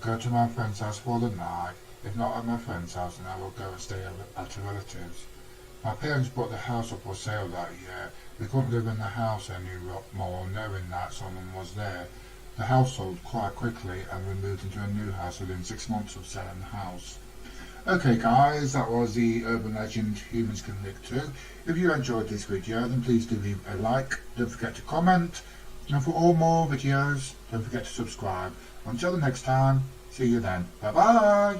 Go to my friend's house for the night. If not at my friend's house, then I will go and stay at a relative's. My parents bought the house up for sale that year. We couldn't live in the house anymore, knowing that someone was there. The house sold quite quickly, and we moved into a new house within 6 months of selling the house. Okay guys, that was the urban legend humans can live to. If you enjoyed this video, then please do leave a like, don't forget to comment, and for all more videos, don't forget to subscribe. Until the next time, see you then. Bye bye!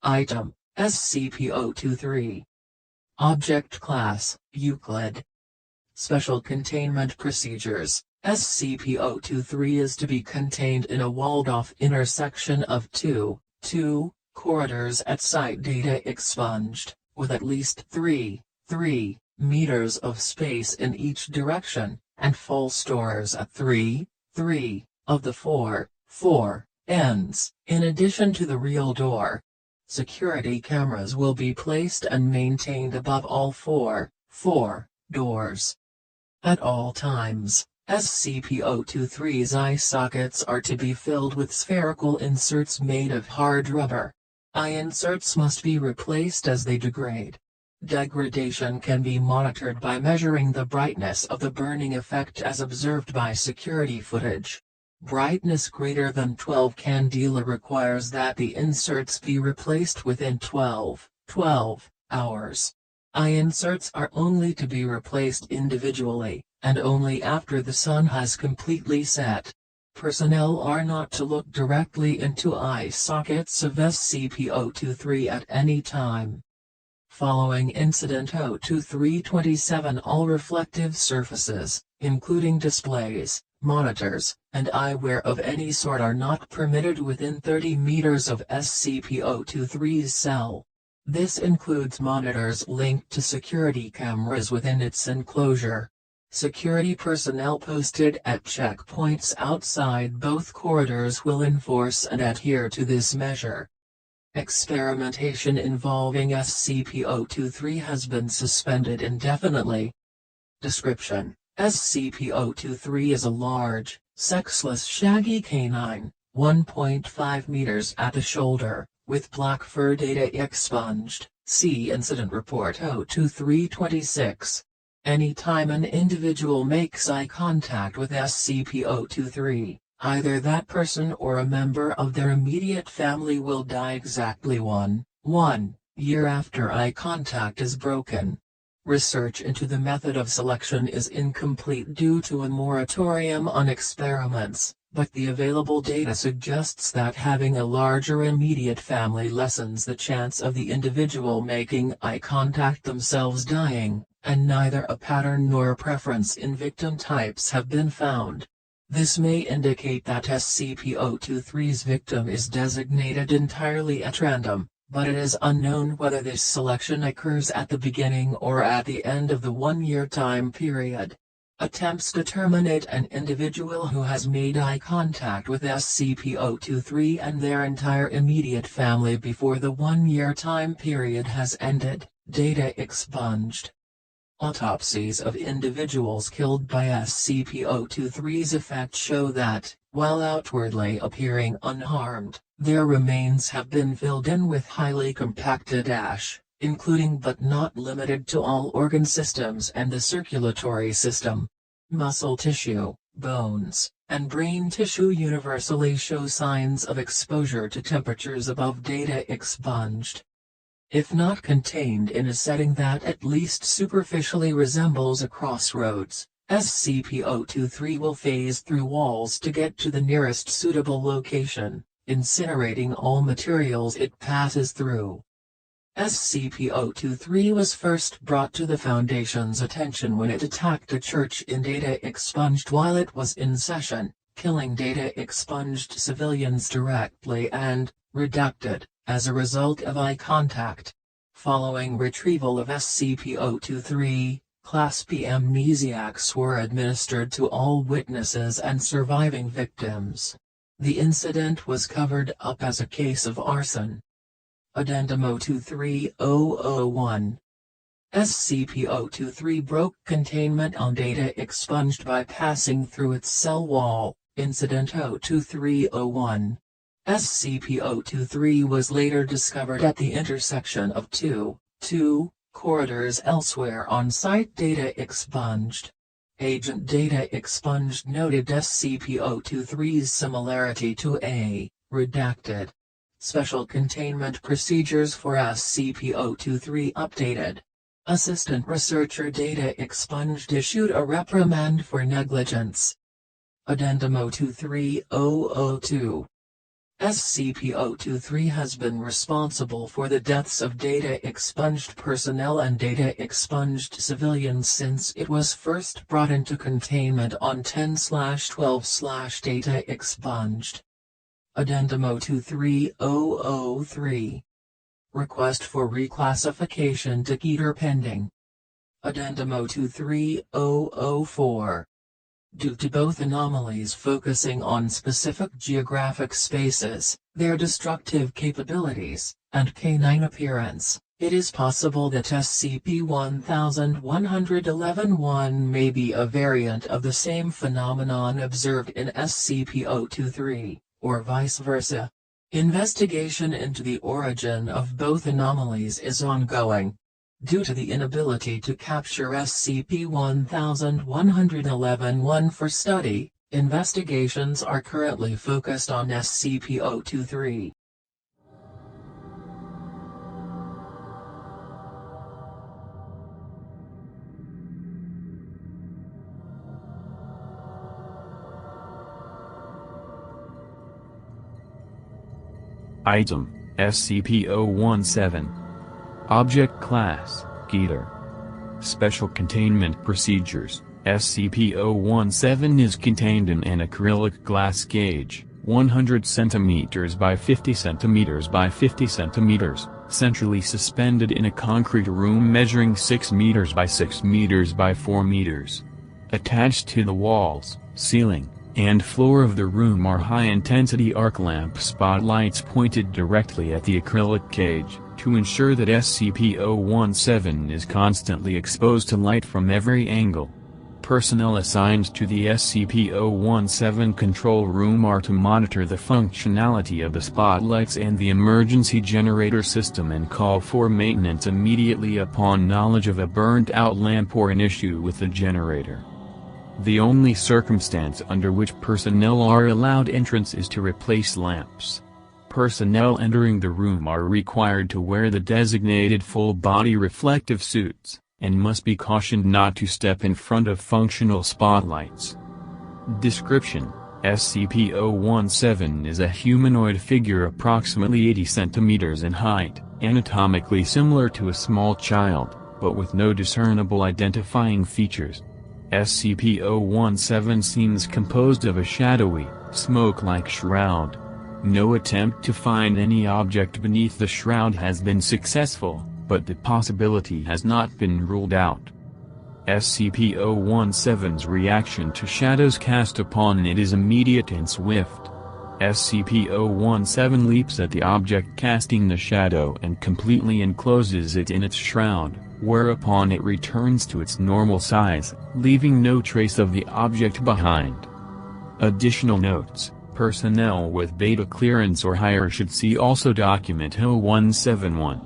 Item, SCP-023. Object Class, Euclid. Special Containment Procedures. SCP-023 is to be contained in a walled-off inner section of 2 corridors at site data expunged, with at least 3 meters of space in each direction, and full stores at 3 of the 4 ends, in addition to the real door. Security cameras will be placed and maintained above all 4 doors. At all times, SCP-023's eye sockets are to be filled with spherical inserts made of hard rubber. Eye inserts must be replaced as they degrade. Degradation can be monitored by measuring the brightness of the burning effect as observed by security footage. Brightness greater than 12 candela requires that the inserts be replaced within 12 hours. Eye inserts are only to be replaced individually, and only after the sun has completely set. Personnel are not to look directly into eye sockets of SCP-023 at any time. Following Incident 02327, all reflective surfaces, including displays, monitors, and eyewear of any sort are not permitted within 30 meters of SCP-023's cell. This includes monitors linked to security cameras within its enclosure. Security personnel posted at checkpoints outside both corridors will enforce and adhere to this measure. Experimentation involving SCP-023 has been suspended indefinitely. Description: SCP-023 is a large, sexless shaggy canine, 1.5 meters at the shoulder, with black fur. Data expunged. See Incident Report 02326. Anytime an individual makes eye contact with SCP-023, either that person or a member of their immediate family will die exactly 1 year after eye contact is broken. Research into the method of selection is incomplete due to a moratorium on experiments, but the available data suggests that having a larger immediate family lessens the chance of the individual making eye contact themselves dying, and neither a pattern nor a preference in victim types have been found. This may indicate that SCP-023's victim is designated entirely at random, but it is unknown whether this selection occurs at the beginning or at the end of the 1-year time period. Attempts to terminate an individual who has made eye contact with SCP-023 and their entire immediate family before the 1-year time period has ended. Data expunged. Autopsies of individuals killed by SCP-023's effect show that, while outwardly appearing unharmed, their remains have been filled in with highly compacted ash, including but not limited to all organ systems and the circulatory system. Muscle tissue, bones, and brain tissue universally show signs of exposure to temperatures above. Data expunged. If not contained in a setting that at least superficially resembles a crossroads, SCP-023 will phase through walls to get to the nearest suitable location, incinerating all materials it passes through. SCP-023 was first brought to the Foundation's attention when it attacked a church in Data expunged while it was in session, killing Data expunged civilians directly and, redacted, as a result of eye contact. Following retrieval of SCP-023, Class B amnesiacs were administered to all witnesses and surviving victims. The incident was covered up as a case of arson. Addendum 023001. SCP-023 broke containment on data expunged by passing through its cell wall. Incident 02301. SCP-023 was later discovered at the intersection of two corridors elsewhere on site. Data expunged. Agent Data Expunged noted SCP-023's similarity to a redacted. Special Containment Procedures for SCP-023 updated. Assistant Researcher Data Expunged issued a reprimand for negligence. Addendum 023002. SCP-023 has been responsible for the deaths of data expunged personnel and data expunged civilians since it was first brought into containment on 10/12/data expunged. Addendum 023003. Request for reclassification to Keter pending. Addendum 023004. Due to both anomalies focusing on specific geographic spaces, their destructive capabilities, and canine appearance, it is possible that SCP-1111-1 may be a variant of the same phenomenon observed in SCP-023, or vice versa. Investigation into the origin of both anomalies is ongoing. Due to the inability to capture SCP-1111-1 for study, investigations are currently focused on SCP-023. Item, SCP-017. Object Class, Keter. Special Containment Procedures, SCP-017 is contained in an acrylic glass cage, 100 cm by 50 cm by 50 cm, centrally suspended in a concrete room measuring 6 m by 6 m by 4 m. Attached to the walls, ceiling, and floor of the room are high-intensity arc lamp spotlights pointed directly at the acrylic cage, to ensure that SCP-017 is constantly exposed to light from every angle. Personnel assigned to the SCP-017 control room are to monitor the functionality of the spotlights and the emergency generator system and call for maintenance immediately upon knowledge of a burnt-out lamp or an issue with the generator. The only circumstance under which personnel are allowed entrance is to replace lamps. Personnel entering the room are required to wear the designated full-body reflective suits, and must be cautioned not to step in front of functional spotlights. Description: SCP-017 is a humanoid figure approximately 80 cm in height, anatomically similar to a small child, but with no discernible identifying features. SCP-017 seems composed of a shadowy, smoke-like shroud. No attempt to find any object beneath the shroud has been successful, but the possibility has not been ruled out. SCP-017's reaction to shadows cast upon it is immediate and swift. SCP-017 leaps at the object casting the shadow and completely encloses it in its shroud, whereupon it returns to its normal size, leaving no trace of the object behind. Additional notes: personnel with beta clearance or higher should see also Document 0171.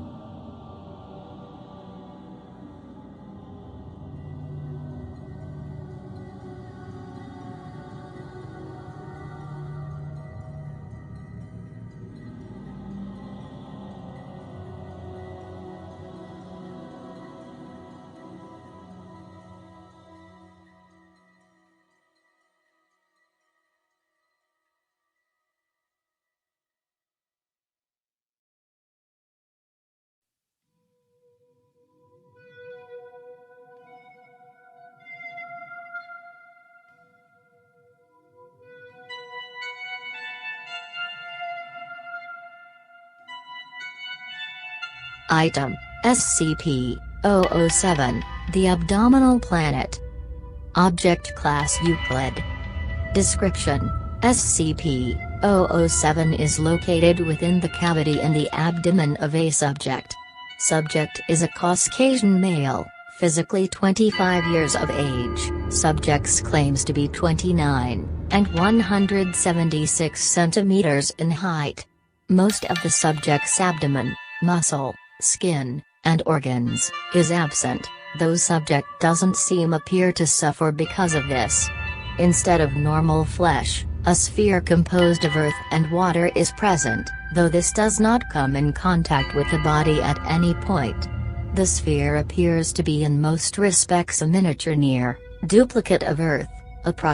Item, SCP-007, The Abdominal Planet. Object Class Euclid. Description: SCP-007 007 is located within the cavity in the abdomen of a subject. Subject is a Caucasian male, physically 25 years of age. Subject's claims to be 29 and 176 centimeters in height. Most of the subject's abdomen, muscle, skin, and organs is absent, though subject doesn't appear to suffer because of this. Instead of normal flesh, a sphere composed of earth and water is present, though this does not come in contact with the body at any point. The sphere appears to be in most respects a miniature near duplicate of Earth, approximately